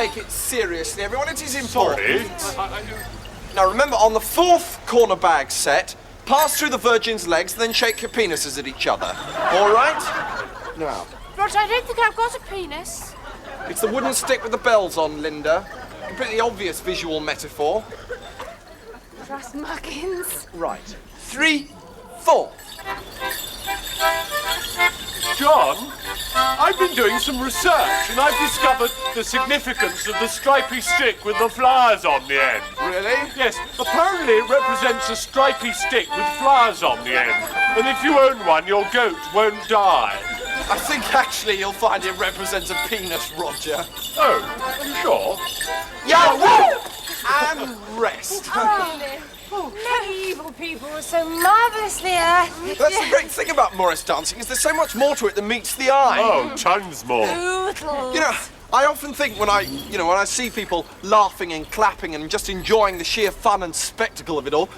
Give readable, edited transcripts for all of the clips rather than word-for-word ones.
take it seriously, everyone. It is important. Sorry. Now, remember, on the 4th corner bag set, pass through the virgin's legs, then shake your penises at each other. All right? Now. Roger, I don't think I've got a penis. It's the wooden stick with the bells on, Linda. Completely obvious visual metaphor. Trust Muggins. Right. 3, 4. John, I've been doing some research and I've discovered the significance of the stripy stick with the flowers on the end. Really? Yes, apparently it represents a stripy stick with flowers on the end. And if you own one, your goat won't die. I think actually you'll find it represents a penis, Roger. Oh, are you sure? Yeah, whoa! And rest. Medieval people were so marvellously earthy. That's the great thing about Morris dancing, is there's so much more to it than meets the eye. Oh, tons more. Oodles. You know, I often think when I see people laughing and clapping and just enjoying the sheer fun and spectacle of it all,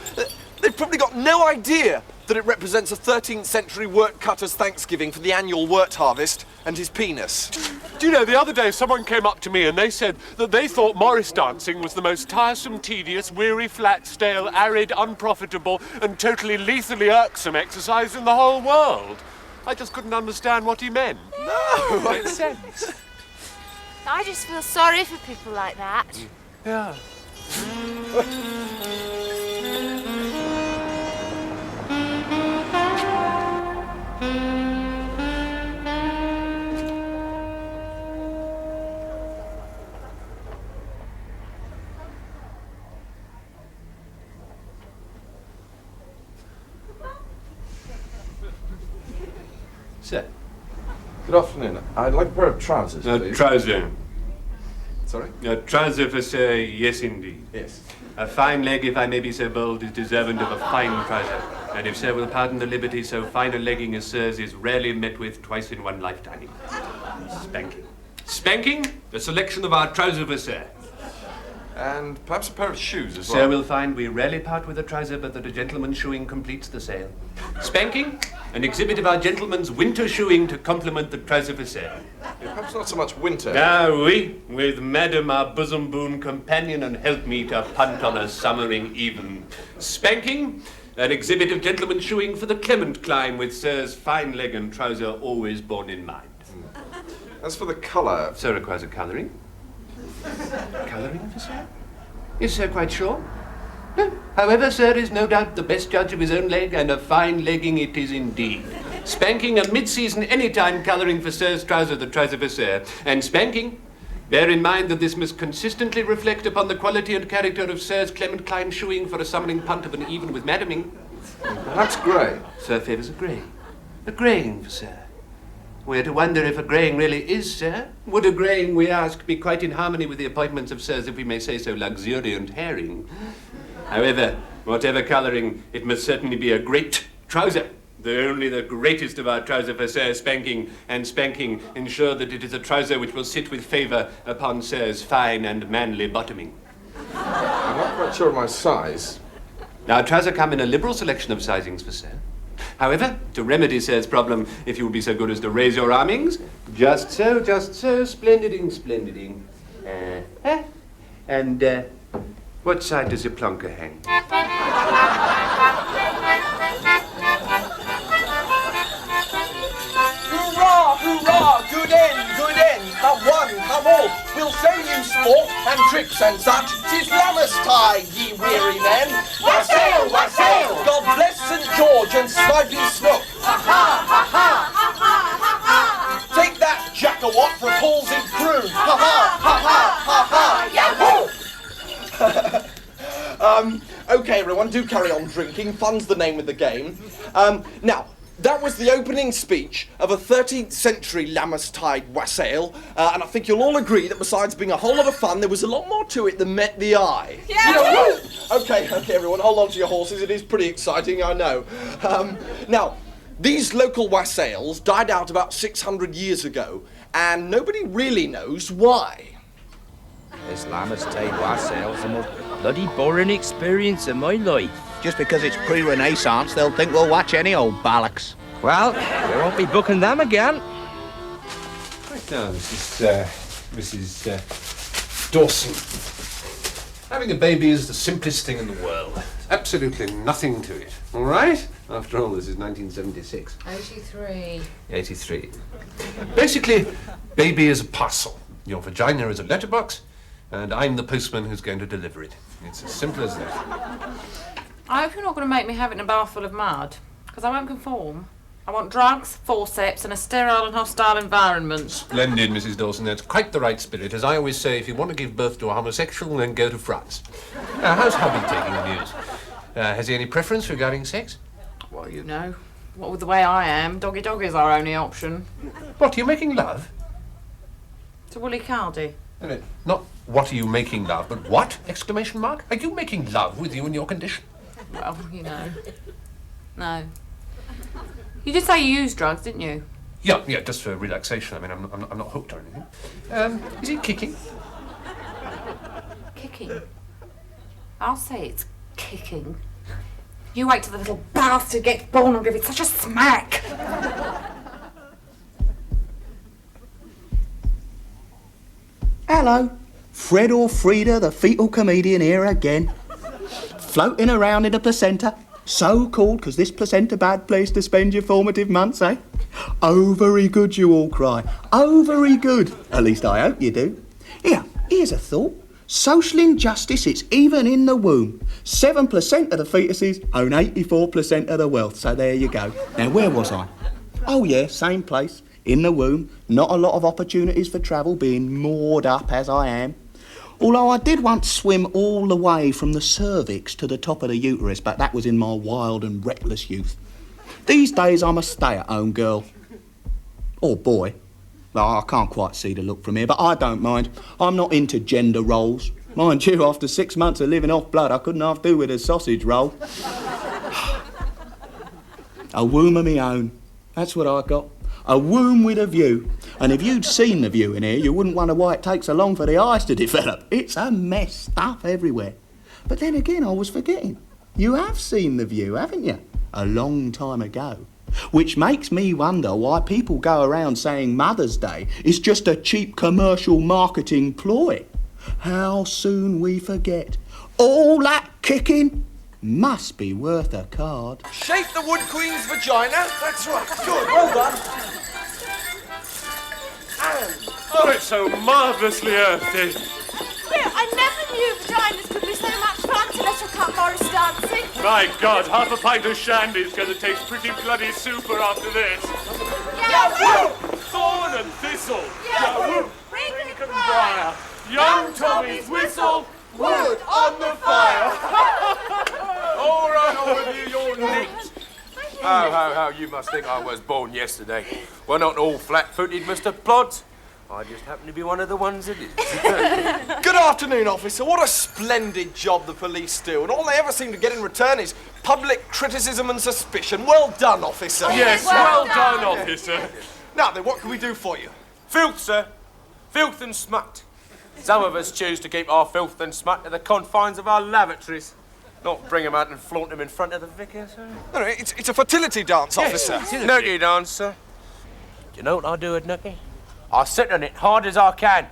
they've probably got no idea that it represents a 13th century wort cutter's Thanksgiving for the annual wort harvest and his penis. Do you know, the other day someone came up to me and they said that they thought Morris dancing was the most tiresome, tedious, weary, flat, stale, arid, unprofitable and totally lethally irksome exercise in the whole world. I just couldn't understand what he meant. No! Makes sense. I just feel sorry for people like that. Yeah. Sir. Good afternoon. I'd like a pair of trousers, please. Trouser. Sorry? Trouser for sir, yes indeed. Yes. A fine leg, if I may be so bold, is deserving of a fine trouser. And if sir will pardon the liberty, so fine a legging as sirs is rarely met with twice in one lifetime. Spanking. Spanking, the selection of our trouser for sir. And perhaps a pair of shoes as well. Sir will find we rarely part with a trouser, but that a gentleman's shoeing completes the sale. Spanking, an exhibit of our gentleman's winter shoeing to complement the trouser for sale. Yeah, perhaps not so much winter. Ah, oui, with Madam, our bosom boon companion and helpmeet, a punt on a summering even. Spanking, an exhibit of gentleman's shoeing for the Clement climb, with sir's fine leg and trouser always borne in mind. As for the colour... Sir requires a colouring. Colouring for sir? Is sir quite sure? No. However, sir is no doubt the best judge of his own leg, and a fine legging it is indeed. Spanking a mid-season any-time colouring for sir's trouser, the trouser for sir. And spanking, bear in mind that this must consistently reflect upon the quality and character of sir's Clement Klein shoeing for a summoning punt of an even with madaming. Perhaps grey. Sir favours a grey. A greying for sir. We're to wonder if a greying really is, sir. Would a greying, we ask, be quite in harmony with the appointments of sirs, if we may say so, luxuriant herring? However, whatever colouring, it must certainly be a great trouser. Only the greatest of our trouser for sir, spanking, and spanking ensure that it is a trouser which will sit with favour upon sir's fine and manly bottoming. I'm not quite sure of my size. Our trouser come in a liberal selection of sizings for sir. However, to remedy sir's problem, if you will be so good as to raise your armings, just so, splendiding, splendiding. And, what side does your plonker hang? Hurrah, hurrah, good end, come one, come all, we'll show you sport and tricks and such, 'tis Lammastide, ye weary men. Wassail, wassail, God bless St. George and Snively Snook. Ha ha, ha ha, ha ha, ha ha. Take that, Jack-a-what, for a palsied croon. Ha ha, ha ha, ha ha, yahoo! Okay, everyone, do carry on drinking. Fun's the name of the game. Now, that was the opening speech of a 13th century Lammastide wassail, and I think you'll all agree that besides being a whole lot of fun, there was a lot more to it than met the eye. Yeah! Okay, everyone, hold on to your horses. It is pretty exciting, I know. Now, these local wassails died out about 600 years ago, and nobody really knows why. This Lammastide wassail's the most bloody boring experience of my life. Just because it's pre-Renaissance, they'll think we'll watch any old bollocks. Well, we won't be booking them again. Right now, Mrs. Dawson. Having a baby is the simplest thing in the world. Absolutely nothing to it. All right? After all, this is 1976. 83. 83. Basically, baby is a parcel. Your vagina is a letterbox, and I'm the postman who's going to deliver it. It's as simple as that. I hope you're not going to make me have it in a bath full of mud, because I won't conform. I want drugs, forceps, and a sterile and hostile environment. Splendid, Mrs. Dawson. That's quite the right spirit. As I always say, if you want to give birth to a homosexual, then go to France. How's hubby taking the news? Has he any preference regarding sex? Well, you know, what with the way I am, doggy-dog is our only option. What, are you making love? To Willie Cardy. No, not what are you making love, but what? Exclamation mark? Are you making love with you in your condition? Well, you know. No. You did say you used drugs, didn't you? Yeah, just for relaxation. I mean, I'm not hooked or anything. Is he kicking? Kicking? I'll say it's kicking. You wait till the little bastard gets born and give it such a smack. Hello, Fred or Frida, the fetal comedian here again. Floating around in a placenta. So called because this placenta bad place to spend your formative months, eh? Oh, very good, you all cry. Oh, very good. At least I hope you do. Here's a thought. Social injustice, it's even in the womb. 7% of the fetuses own 84% of the wealth, so there you go. Now, where was I? Oh, yeah, same place. In the womb. Not a lot of opportunities for travel, being moored up as I am. Although I did once swim all the way from the cervix to the top of the uterus, but that was in my wild and reckless youth. These days I'm a stay-at-home girl. Or boy. Well, I can't quite see the look from here, but I don't mind. I'm not into gender roles. Mind you, after 6 months of living off blood, I couldn't half do with a sausage roll. A womb of me own. That's what I got. A womb with a view. And if you'd seen the view in here, you wouldn't wonder why it takes so long for the eyes to develop. It's a mess, stuff everywhere. But then again, I was forgetting. You have seen the view, haven't you? A long time ago. Which makes me wonder why people go around saying Mother's Day is just a cheap commercial marketing ploy. How soon we forget. All that kicking must be worth a card. Shape the Wood Queen's vagina. That's right. Good. Well done. And... Oh, it's so marvellously earthy. Yeah, I never knew vaginas could be so much fun till I took up Morris dancing. My God, half a pint of shandy's going to taste pretty bloody super after this. Yeah, Thorn and thistle. Yeah, Reek and briar. Young Tommy's whistle. wood on the fire. All right, all of you, you're nicked. Ho, you must think I was born yesterday. We're not all flat-footed, Mr. Plod. I just happen to be one of the ones that is. Good afternoon, officer. What a splendid job the police do. And all they ever seem to get in return is public criticism and suspicion. Well done, officer. Yes, well done, officer. Now then, what can we do for you? Filth, sir. Filth and smut. Some of us choose to keep our filth and smut to the confines of our lavatories. Not bring them out and flaunt them in front of the vicar, sir. No, it's a fertility dance, officer. Nookie dance, sir. Do you know what I do at Nookie? I sit on it hard as I can.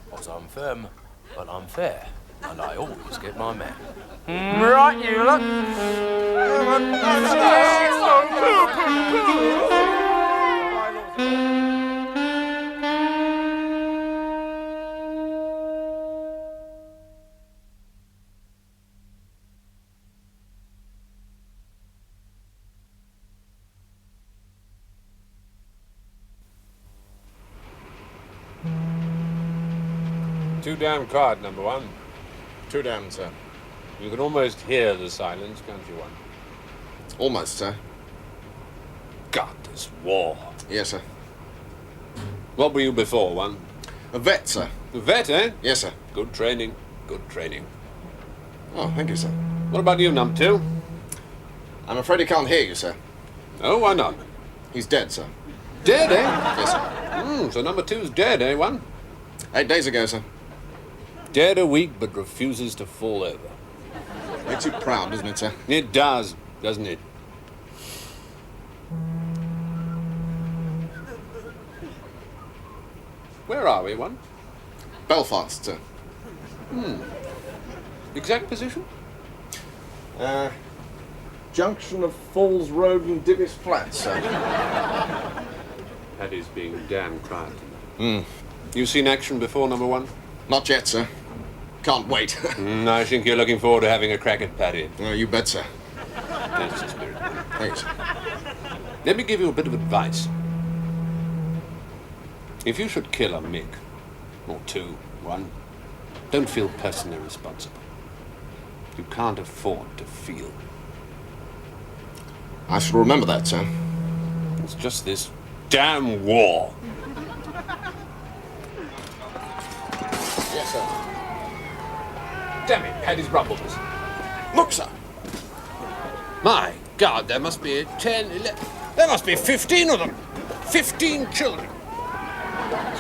Because I'm firm, but I'm fair. And I always get my man. Right, you look. Too damn quiet, number one. Too damn, sir. You can almost hear the silence, can't you, one? Almost, sir. God, this war. Yes, sir. What were you before, one? A vet, sir. A vet, eh? Yes, sir. Good training, good training. Oh, thank you, sir. What about you, number two? I'm afraid he can't hear you, sir. Oh, why not? He's dead, sir. Dead, eh? Yes, sir. So number two's dead, eh, one? 8 days ago, sir. Dead a week, but refuses to fall over. Makes you proud, doesn't it, sir? It does, doesn't it? Where are we, one? Belfast, sir. Exact position? Junction of Falls Road and Divis Flats, sir. Paddy's being damn quiet. You seen action before, number one? Not yet, sir. Can't wait. I think you're looking forward to having a crack at Paddy. Oh, you bet, sir. That's the spirit. Thanks. Let me give you a bit of advice. If you should kill a Mick, or two, one, don't feel personally responsible. You can't afford to feel. I shall remember that, sir. It's just this damn war. Yes, sir. Damn it, Paddy's rumbled us. Look, sir. My God, there must be 10, 11... There must be 15 of them. 15 children.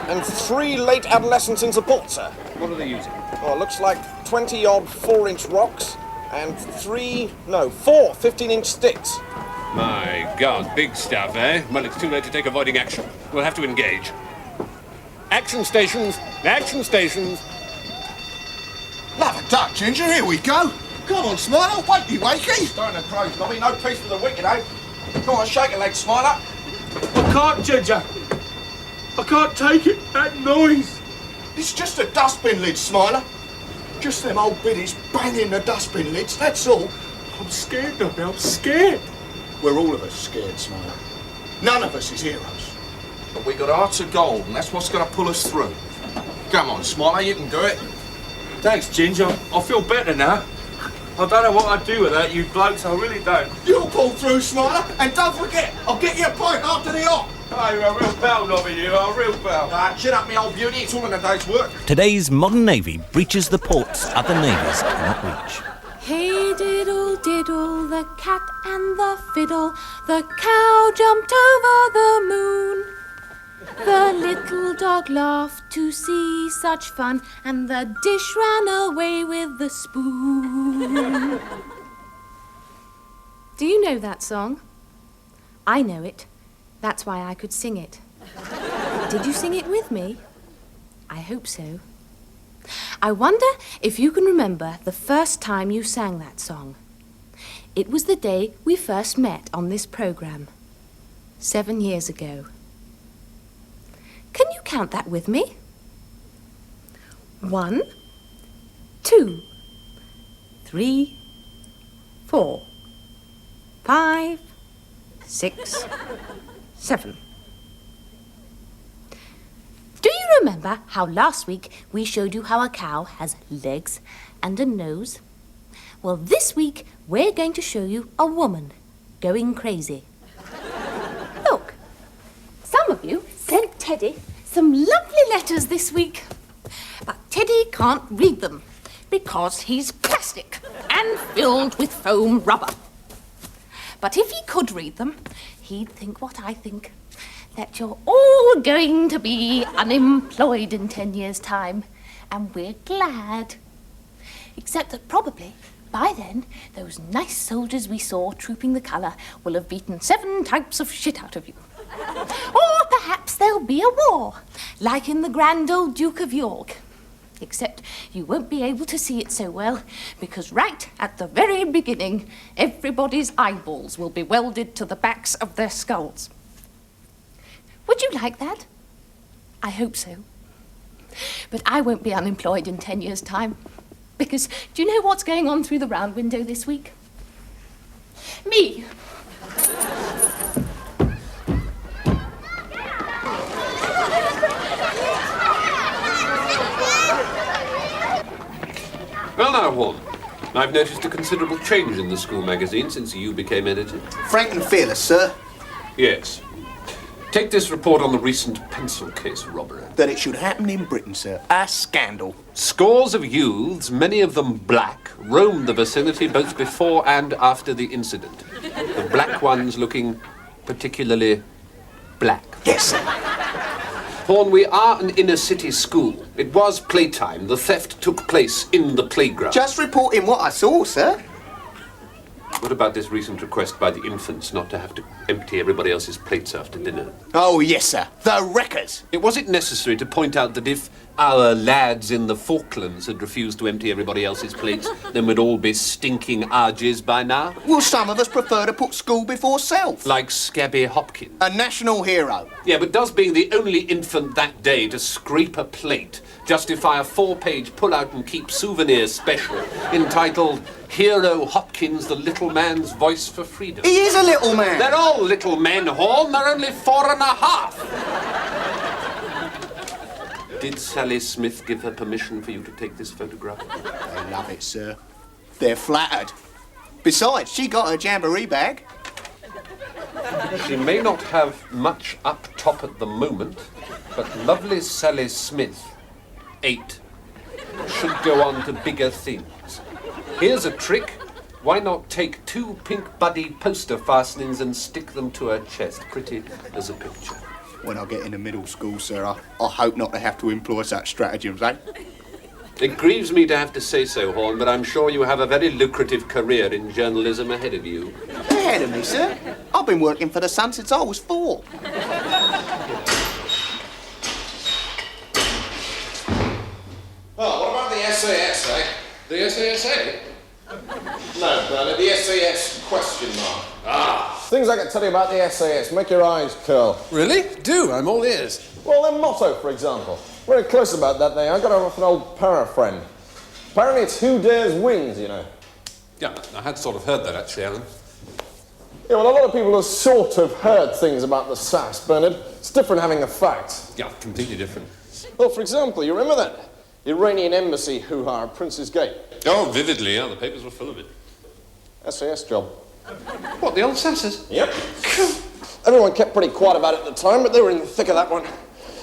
And 3 late adolescents in support, sir. What are they using? Oh, it looks like 20-odd 4-inch rocks and 4 15-inch sticks. My God, big stuff, eh? Well, it's too late to take avoiding action. We'll have to engage. Action stations! Action stations! Love a duck, Ginger, here we go. Come on, Smiler, wakey, wakey. Starting to crows, Nobby. No peace for the wicked, eh? Come on, shake a leg, Smiler. I can't, Ginger. I can't take it, that noise. It's just a dustbin lid, Smiler. Just them old biddies banging the dustbin lids, that's all. I'm scared, Nobby, I'm scared. We're all of us scared, Smiler. None of us is heroes. But we got hearts of gold, and that's what's going to pull us through. Come on, Smiler, you can do it. Thanks, Ginger. I feel better now. I don't know what I'd do without you blokes, I really don't. You'll pull through, Smiler, and don't forget, I'll get you a pint after the op. Oh, you're a real pal, Nobby, you're a real pal. Chin up, me old beauty, it's all in a day's work. Today's modern navy breaches the ports other navies cannot reach. Hey diddle diddle, the cat and the fiddle, the cow jumped over the moon. The little dog laughed to see such fun, and the dish ran away with the spoon. Do you know that song? I know it. That's why I could sing it. Did you sing it with me? I hope so. I wonder if you can remember the first time you sang that song. It was the day we first met on this programme, 7 years ago. Can you count that with me? 1, 2, 3, 4, 5, 6, 7. Do you remember how last week we showed you how a cow has legs and a nose? Well, this week we're going to show you a woman going crazy. Look, some of you sent Teddy some lovely letters this week, but Teddy can't read them because he's plastic and filled with foam rubber. But if he could read them, he'd think what I think, that you're all going to be unemployed in 10 years' time, and we're glad. Except that probably, by then, those nice soldiers we saw trooping the colour will have beaten 7 types of shit out of you. Or perhaps there'll be a war, like in the grand old Duke of York. Except you won't be able to see it so well, because right at the very beginning, everybody's eyeballs will be welded to the backs of their skulls. Would you like that? I hope so. But I won't be unemployed in 10 years' time, because do you know what's going on through the round window this week? Me. Well now, Horn, I've noticed a considerable change in the school magazine since you became editor. Frank and fearless, sir. Yes. Take this report on the recent pencil case robbery. That it should happen in Britain, sir. A scandal. Scores of youths, many of them black, roamed the vicinity both before and after the incident. The black ones looking particularly black. Yes, sir. Horn, we are an inner-city school. It was playtime. The theft took place in the playground. Just reporting what I saw, sir. What about this recent request by the infants not to have to empty everybody else's plates after dinner? Oh, yes, sir. The wreckers. Was it necessary to point out that if our lads in the Falklands had refused to empty everybody else's plates, then we'd all be stinking arges by now. Well, some of us prefer to put school before self. Like Scabby Hopkins. A national hero. Yeah, but does being the only infant that day to scrape a plate justify a 4-page pull-out and keep souvenir special entitled Hero Hopkins, the Little Man's Voice for Freedom? He is a little man. They're all little men, Horn. They're only 4.5. Did Sally Smith give her permission for you to take this photograph? They love it, sir. They're flattered. Besides, she got her jamboree bag. She may not have much up top at the moment, but lovely Sally Smith, 8, should go on to bigger things. Here's a trick. Why not take 2 pink buddy poster fastenings and stick them to her chest? Pretty as a picture. When I get into middle school, sir, I hope not to have to employ such stratagems, eh? It grieves me to have to say so, Horn, but I'm sure you have a very lucrative career in journalism ahead of you. Ahead of me, sir? I've been working for the Sun since I was 4. Oh, what about the SAS, eh? The SASA? No, Bernard, the SAS question mark. Things I can tell you about the SAS make your eyes curl. Really? Do. I'm all ears. Well, their motto, for example. Very close about that, they are. I got it off an old para friend. Apparently it's who dares wins, you know. Yeah, I had sort of heard that, actually, Alan. Yeah, well, a lot of people have sort of heard things about the SAS, Bernard. It's different having the facts. Yeah, completely different. Well, for example, you remember that Iranian embassy hoo-ha at Prince's Gate? Oh, vividly, yeah. The papers were full of it. SAS job. What, the old Sassers? Yep. Everyone kept pretty quiet about it at the time, but they were in the thick of that one.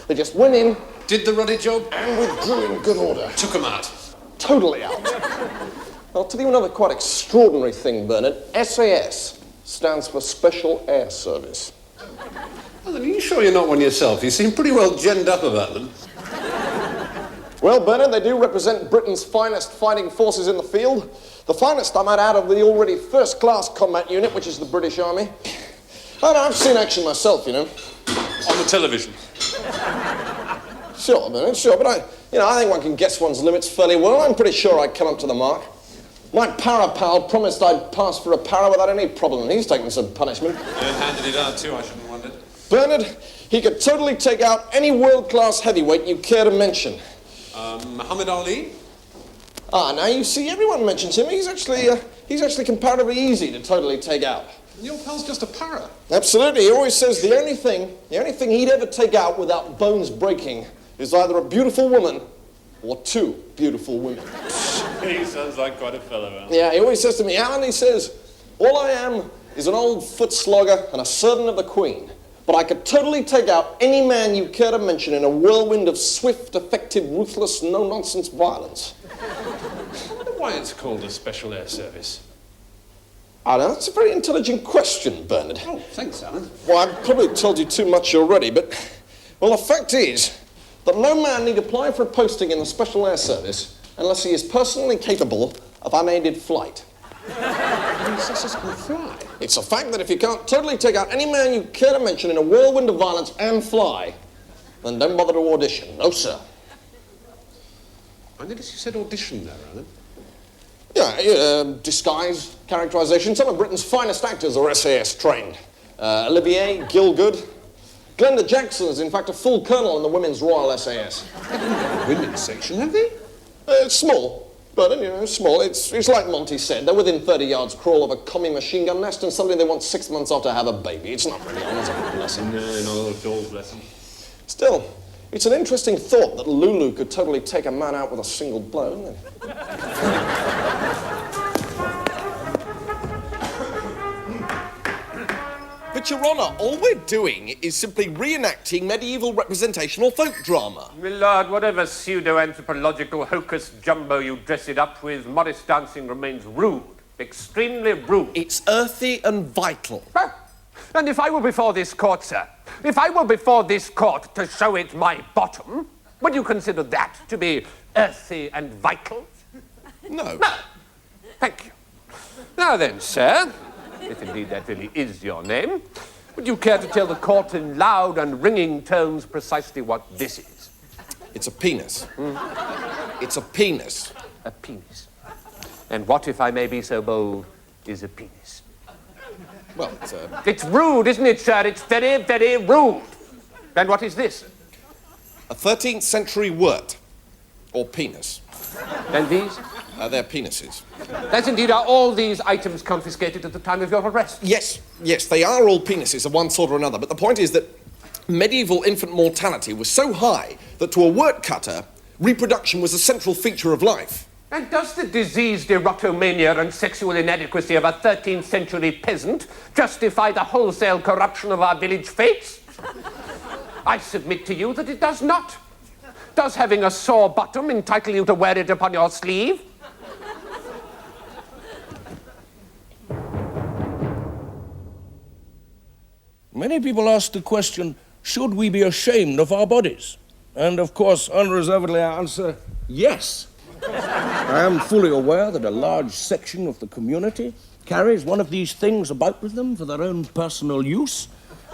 They just went in... Did the ruddy job? And withdrew in good order. Took them out. Totally out. I'll tell you another quite extraordinary thing, Bernard. SAS stands for Special Air Service. Well, then, are you sure you're not one yourself? You seem pretty well ginned up about them. Well, Bernard, they do represent Britain's finest fighting forces in the field. The finest, I might add, of the already first-class combat unit, which is the British Army. Oh, no, I've seen action myself, you know. On the television. Sure, Bernard, sure, but I think one can guess one's limits fairly well. I'm pretty sure I'd come up to the mark. My para pal promised I'd pass for a para without any problem, and he's taken some punishment. Yeah, handed it out too, I shouldn't have wondered. Bernard, he could totally take out any world-class heavyweight you care to mention. Muhammad Ali? Ah, now you see, everyone mentions him. He's actually comparatively easy to totally take out. Your pal's just a para. Absolutely. He always says the only thing he'd ever take out without bones breaking is either a beautiful woman or 2 beautiful women. He sounds like quite a fellow, Alan. Yeah, he always says to me, Alan, he says, all I am is an old foot slogger and a servant of the Queen. But I could totally take out any man you care to mention in a whirlwind of swift, effective, ruthless, no-nonsense violence. I wonder why it's called a Special Air Service. I know, that's a very intelligent question, Bernard. Oh, thanks, Alan. Well, I've probably told you too much already, but... Well, the fact is that no man need apply for a posting in the Special Air Service unless he is personally capable of unaided flight. Princesses can fly. It's a fact that if you can't totally take out any man you care to mention in a whirlwind of violence and fly, then don't bother to audition. No, sir. I noticed you said audition there, Alan. Yeah, disguise, characterization. Some of Britain's finest actors are SAS trained. Olivier, Gielgud. Glenda Jackson's, in fact, a full colonel in the Women's Royal SAS. Women's section, have they? It's small, but, small. It's like Monty said. They're within 30 yards crawl of a commie machine gun nest, and suddenly they want 6 months off to have a baby. It's not really honest, lesson. No, not at all, bless them. Still, it's an interesting thought that Lulu could totally take a man out with a single blow, isn't it? But, Your Honour, all we're doing is simply reenacting medieval representational folk drama. My lord, whatever pseudo-anthropological hocus jumbo you dress it up with, Morris dancing remains rude. Extremely rude. It's earthy and vital. Ah, and if I were before this court, sir, if I were before this court to show it my bottom, would you consider that to be earthy and vital? No. No. Thank you. Now then, sir, if indeed that really is your name, would you care to tell the court in loud and ringing tones precisely what this is? It's a penis. It's a penis. A penis. And what, if I may be so bold, is a penis? Well, it's a... It's rude, isn't it, sir? It's very, very rude. And what is this? A 13th century wort, or penis. And these? They're penises. As indeed are all these items confiscated at the time of your arrest. Yes, they are all penises of one sort or another, but the point is that medieval infant mortality was so high that to a wort cutter, reproduction was a central feature of life. And does the diseased erotomania and sexual inadequacy of a 13th century peasant justify the wholesale corruption of our village fates? I submit to you that it does not. Does having a sore bottom entitle you to wear it upon your sleeve? Many people ask the question, should we be ashamed of our bodies? And of course, unreservedly I answer, yes. I am fully aware that a large section of the community carries one of these things about with them for their own personal use,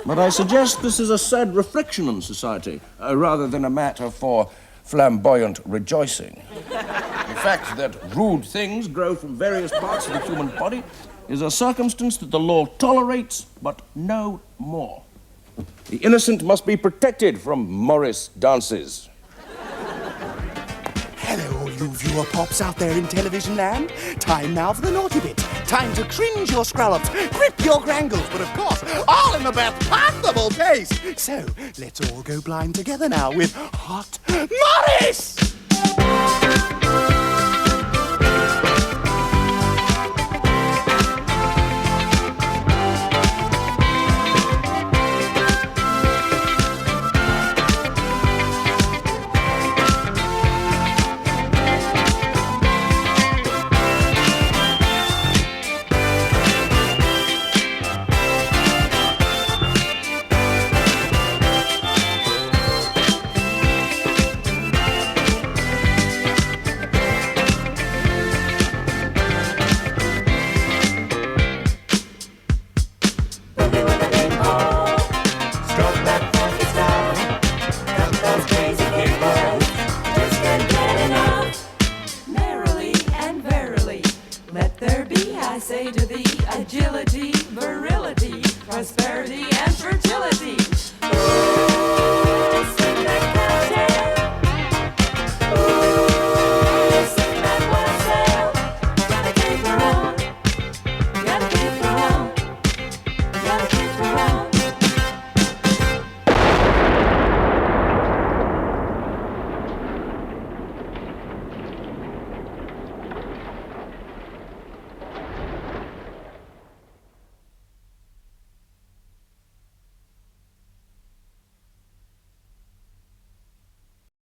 but I suggest this is a sad reflection on society, rather than a matter for flamboyant rejoicing. The fact that rude things grow from various parts of the human body is a circumstance that the law tolerates, but no more. The innocent must be protected from Morris dances. Hello, all you viewer pops out there in television land. Time now for the naughty bit. Time to cringe your scrollops, grip your grangles, but of course, all in the best possible taste. So, let's all go blind together now with Hot Morris! I say to thee, agility, virility, prosperity, and fertility.